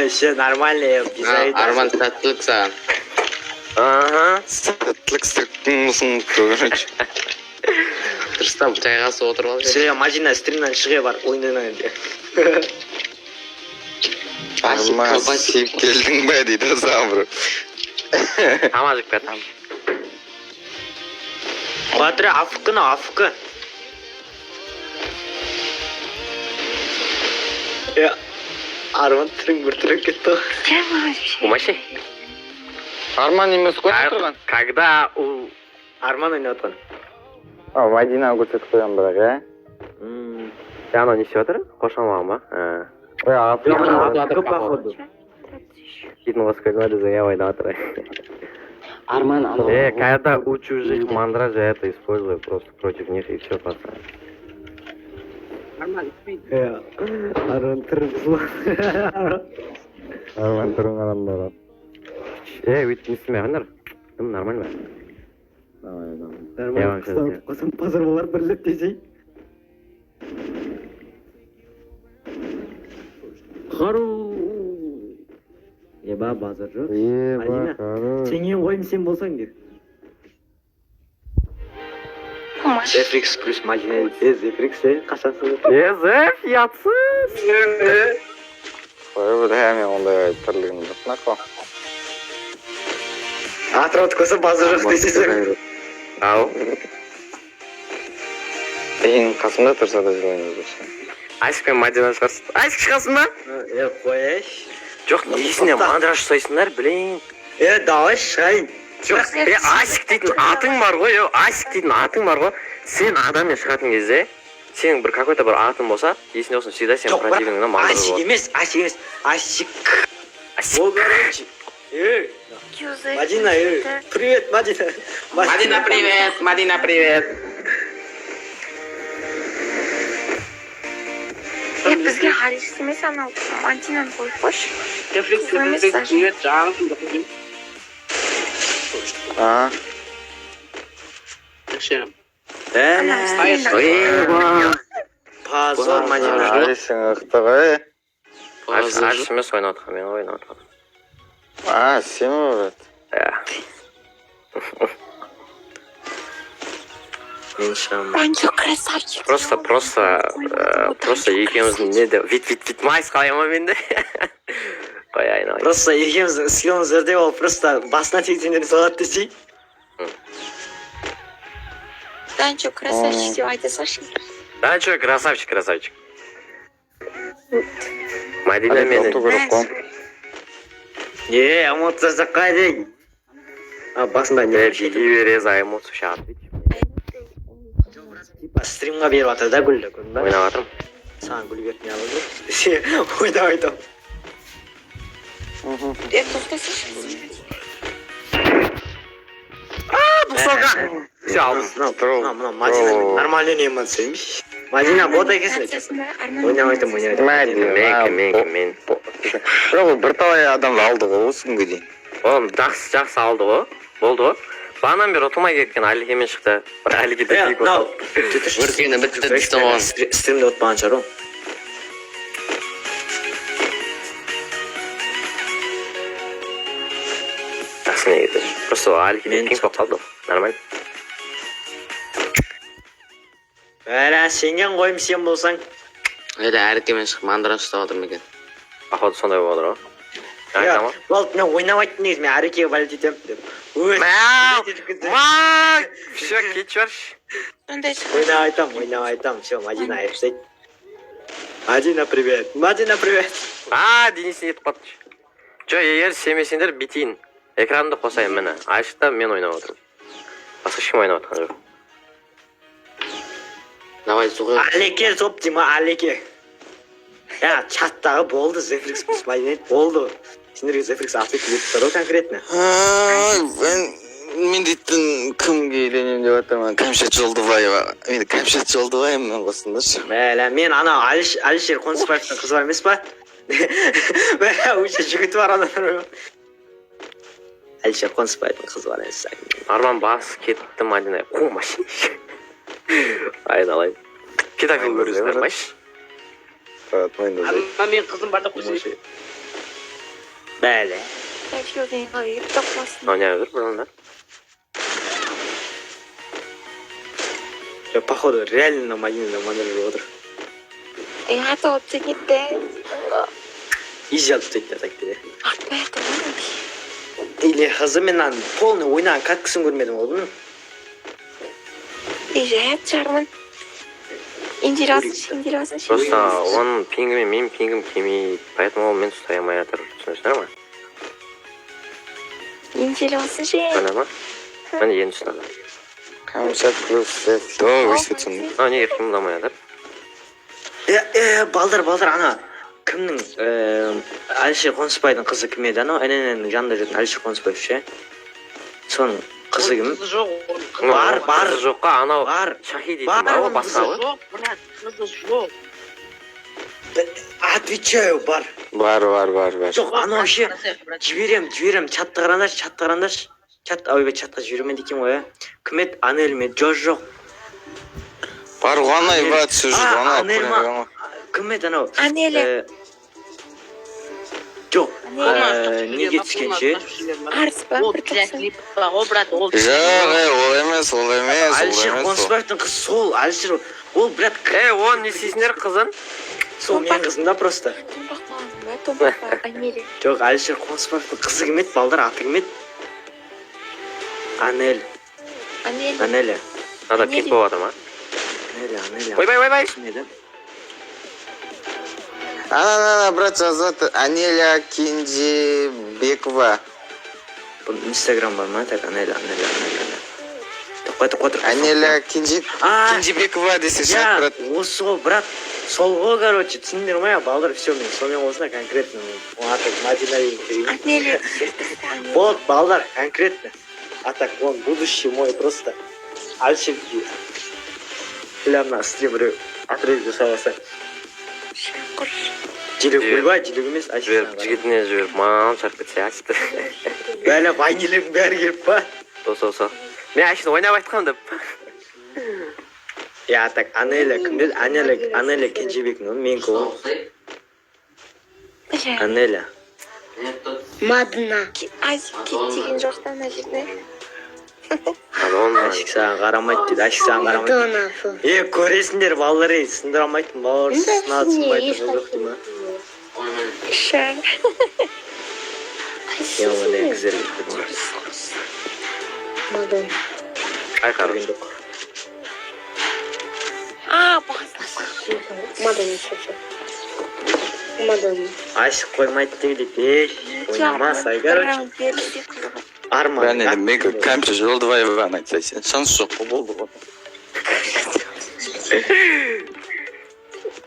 Все нормально, Арман, сәттілік саған. Ага. Сәттілік сәттің мұсын короче. Дұрыстап жайғасып отырып алды. Сірге Мадина стримнан шығе бар, ойнайын де. Арман, сеп келдің бә дейді Замбру. Тамажып кетам. Батыры афқы. Арман түрің бір түріп кетті. Умаши. Арман емес қой тұрған. Когда у... Арман ойнап отқан. Мадина көрсетіп қоям бірақ, Ана не істеп жатыр? Қоршамаған ба? Афқы походу. Видно, вас как надо заявой на отра. Арман, Когда у чужих мандража это использую просто против них и все, пацаны. Арман түріп Арман тұрың адамдар. Өйтіп не істемейғандар? Нормально. Арман қосым пазар болар бірлік десей. Қару. Еба базар жоқ. Мадина, сен ең қойым сен болсаң дер. Зефрикс плюс Мадина. Зефрикс, қашансың? Зеф, ятсыз! Қой бұл әме ондай түрлігін бұтына қо. Атырауды көсі базар жоқ десесің. Ау. Ең қасымда тұрса да жылайын өзі. Айсық пен Мадина шығарсын. Айсық шығасың ба? Қояш. Жоқ, несіне мандраж ұстайсыңдар, білейін. Давай шығайын. Жоқ, Асик дейтін атың бар ғой, Асик дейтін атың бар ғой. Сен адаммен шығатын кезде, сенің бір какой-то бір атың болса, есінде болсын, всегда сен противніңнен мандраж Асик болады. емес, Асик емес. Асик. Ол короче. Мадина, привет, Мадина. Мадина, привет. Бізге ғариш емес анау Мадинаны қойып қойшы. Позор, Мадина. Арисің ұқты ғой. Арис емес ойнап отқан, мен ойнап отқан. Сен өрет. Бәнчо красавчик. Просто екеуміздің не де, вит майс қалай ма менде? Қой айналайын. Просто екеуміздің скиллымыз өрде ол просто басына тексендерін салады десей. Бәнчо красавчик деп айта салшы. Да, что, красавчик. Мадина мені. Эмоция жаққа дейін. Басында не Беги берез, а эмоцию ща ответь. Стримға беріп атыр да гүлді күн ба? Ойнап атырым. Саған гүл беріп не алады? Сен ойнап айтам. Тоқтасайшы. Бұқсалға! Все, алдым. Мына Мадина нормальный эмоция емес. Мадина бот екесін. Ойнап айтам. Мен. Жоқ, бірталай адамды алды ғой осы күнге дейін. Оğlum жақсы алды ғой. Болды ғой. Бағанан бері ұтылмай кеткен Аликемен шықты. Бір Алике де кейк отады. Өркені бітті дейсің оған. Стримде отпаған шығар ол. Жақсы не кетеді. Просто Алике де кейк болып қалды. Нормально. Сенген қойым сен болсаң. Әркемен шығып мандраж ұстап отыр ма екен? Походу сондай болып отыр ғой. Болды, мен ойнап айттым негізі, мен әрекеге бәлет етем деп. Все, кет жіберші. Ойнап айтам. Все, Мадина айыпсайды. Мадина, привет. Денисіне етіп қаттыш. Жо, егер сенбесеңдер битейін. Экранды қосайын мені. Айшықта мен ойнап отырмын. Басқа ешкім ойнап отқан жоқ. Давай суға. Алеке жоп дейма, Алеке. Чаттағы болды, Зефрикс плюс Мадина болды. Сендерге Зефрикс атып кетіп тұр конкретно. Мен дейтін кімге үйленем деп атырман. Кәмшет Жолдыбаева. Мен Кәмшет Жолдыбаевмен қосыңдаршы. Мен ана Алишер Қонысбаевтың қызы бар емес па? Уже жігіті бар адамдар. Алишер Қонысбаевтың қызы бар емес. Арман бас кетті Мадина. Қомаш. Айналайын. Педагог көресіздер, маш? Мен қызым бар да қойсай. Бәле. Тәжірибеден қойып тоқмасын. ойнап жүр бұрында. Походу, реально Мадинада мандраж отыр. Аты отсы кетті. Изи алып тастайды так дейді. Артпай тұрған. Или қызы мен аны полный ойнаған каткасын көрмедім ғой бұның. Ежет жармын. Интересно. Просто оның пингі мен менің пингім келмейді, поэтому ол мен ұстай алмай жатыр. Түсінесіңдер ма? Интересно же. Түсіне ма? Міне енді түсінеді. Камчат плюс давай высветим. А, не еркем ұламай жатыр. Балдар, ана кімнің Әлішер Қонысбайдың қызы кім еді? Анау әненің жанында жүретін Әлішер Қонысбаев ше. Соның қызы кім? Бар. Қызы жоққа анау Бар. Шахи дейтін бар ғой бастауы. Жоқ, брат, қызы жоқ. Отвечаю, бар. Бар. Жоқ, анау ше жіберем, чатты қараңдаршы. Чатқа жібермеді екен ғой, кім еді? Анель ме? жоқ. Бар ғана брат сөз ғана. Анель ма? Кім еді анау? Анеля. Жоқ, неге түскенше? Арыс па? Ол Бір тоқсан. клип па ғой, брат, ол. Жоқ, ол емес. Әлішер Қонысбаевтың қызы сол, Әлішер, ол, брат, Оның не істейсіңдер қызын? сол менің қызым да просто. Томпақ па? Анеля. Жоқ, Әлішер Қонысбаевтың қызы кім еді, балдар, аты кім еді? Анеля. Анеля. Ада пик болып жатыр ма? Анеля. Ойбай. Кім еді? Ана, брат, жазады. Анеля Кенжебекова. Бұл инстаграм бар ма? Так, Анеля. Тоқпай. Анеля Кенжебекова десе шығады, брат. Осы ғой, брат. Сол ғой, короче, түсіндер ма? Балдар, все, мен сонымен осына конкретно. А так, Мадина дейін. Анеля. Вот, балдар, конкретно. А так, он будущий мой просто. Әлішер Ілямна стрим отрыв жасаласа. Шақыр. Желек ойбай, желек емес. Жіберіп, жігітіне жіберіп, маған шарп кетсе ашты. Бәлі ванилердің бәрі келіп па? Сол. Мен ашты ойнап айтқам деп. Я так, Анеля кім деді? Анеля Кенжебектің оны, менікі ол. Анеля. Мадына. Асик деген жоқта мына жерде. Ашик саған қарамайды дейді, көресіңдер балдар ей, сындырамайтын балар, сынады жоқ дей ма? Шаң. Ондай кізер кетті ма? Мадына. Айқар. Мадына. Ашик қоймайды дейді, ойнамас, айгар. Арман. Бәріне де мега Камчат Жолдыбаева айтсайсың. Шанс жоқ болды ғой.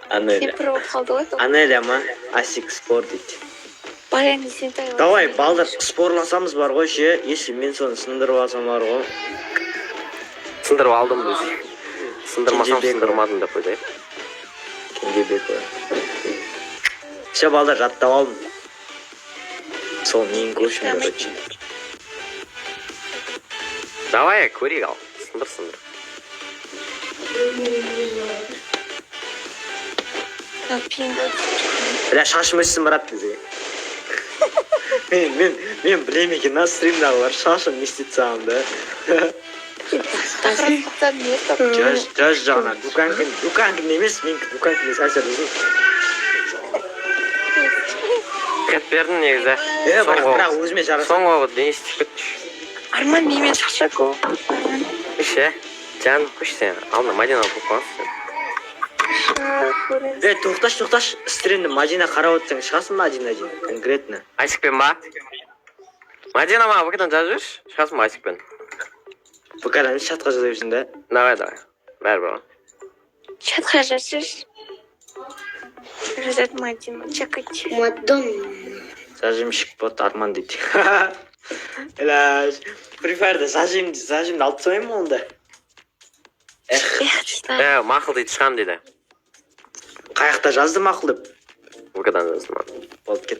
Анеля. Сепіріп қалды ғой. Анеля ма? Асик спор дейді. Баян Есентай. Давай, балдар, спорласамыз бар ғой ше, если мен соны сындырып алсам бар ғой. Сындырып алдым біз. Сындырмасам сындырмадым деп қойдайық. Кенжебекова. Ше, балдар, жаттап алдым. Сол менің көшім, короче. Давай, көрейік ал. Сындыр. Бля, шашым өссін барады бізге. Мен білем екен, на стримдағылар шашым не істейді саған да. Жаз жағына, дуканкін емес, менікі дуканкін емес, әсер ұзын. Кет бердің негізі. Бірақ өзіме жарасың. Соңғы Денис тіпет. Арман немен шаша көп. Ше, жанып көш сен. Алдына Мадина болып қаласың. Тоқташ, стримді Мадина қарап өтсең шығасың Мадина дейін, конкретно. Айсикпен ба? Мадина ма, бұқыдан жазып жүрш? Шығасың ба Айсикпен? Бұқадан чатқа жаза берсің да. Давай. Бәрі. Чатқа жазып. Жазады Мадина. Чакайте. Зажимщик бот Арман дейді. Приферді зажимді алып тастаймын онда. Мақыл дейді шығам дейді. Қаяқта жазды мақұл деп. Бұқыдан жаздым. Болды кет.